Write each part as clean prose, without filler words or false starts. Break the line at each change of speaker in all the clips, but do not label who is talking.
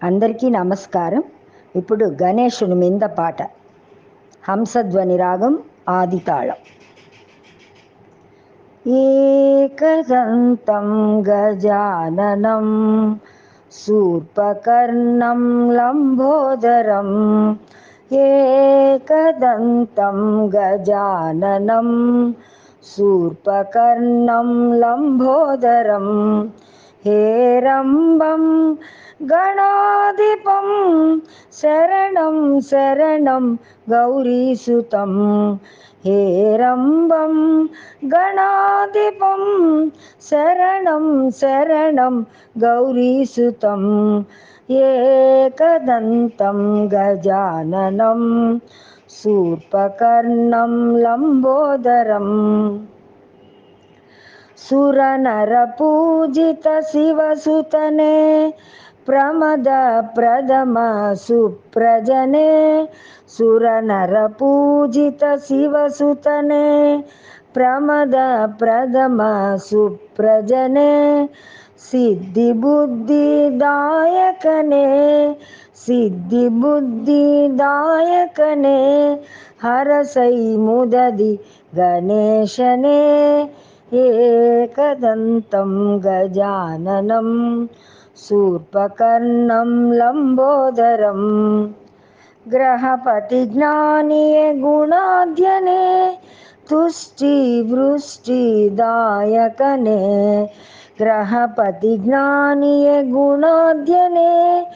అందరికీ నమస్కారం. ఇప్పుడు గణేశుని మింద పాట. హంసధ్వని రాగం, ఆది తాళం. ఏకదంతం గజాననం శూర్పకర్ణం లంబోదరం. ఏకదంతం గజాననం శూర్పకర్ణం లంబోదరం. हेरम्बं गणाधिपं शरणं शरणं गौरीसुतं. हेरम्बं गणाधिपं शरणं शरणं गौरीसुतं. एकदन्तं गजाननं शूर्पकर्णं लम्बोदरम्. सुरनरपूजित शिवसुतने प्रमद प्रदम सुप्रजने. सुरनरपूजित शिवसुतने प्रमद प्रदम सुप्रजने. सिद्धिबुद्धिदायकने सिद्धिबुद्धिदायकने हरसै मुददि गणेशने. एकदन्तं गजाननं शूर्पकर्णं लम्बोदरम्. ग्रहपतिज्ञानिये गुणाध्यने तुष्टिवृष्टिदायकने. ग्रहपतिज्ञानिये गुणाध्यने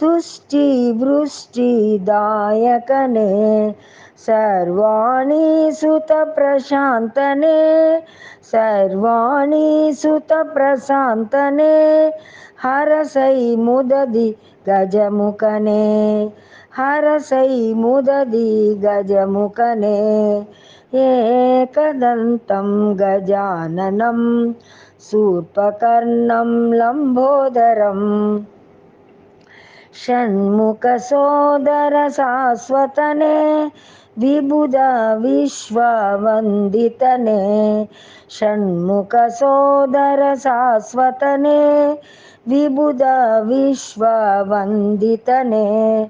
तुष्टिवृष्टिदायकने. सर्वाणि सुतप्रशान्तने सर्वाणि सुतप्रशान्तने हरसै मुददि गजमुखने. हरसै मुददि गजमुखने. एकदन्तं गजाननं शूर्पकर्णं लम्बोदरम्. षण्मुखसोदर शाश्वतने विबुध विश्ववन्दितने. षण्मुखसोदर शाश्वतने विबुध विश्ववन्दितने.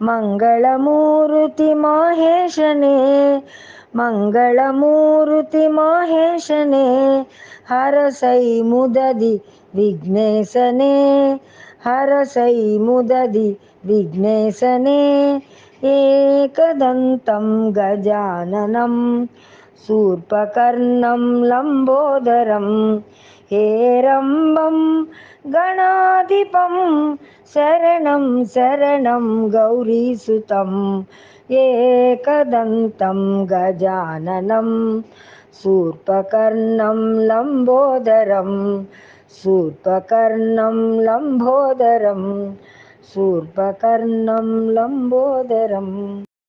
मङ्गलमूर्ति माहेशने मङ्गलमूर्ति माहेशने हरसै मुददि विघ्नेशने. हरसै मुददि विघ्नेशने. एकदन्तं गजाननं शूर्पकर्णं लम्बोदरम्. हेरम्बं गणाधिपं शरणं शरणं गौरीसुतं. एकदन्तं गजाननं शूर्पकर्णं लम्बोदरम्. शूर्पकर्णं लम्बोदरम्. शूर्पकर्णं लम्बोदरम्.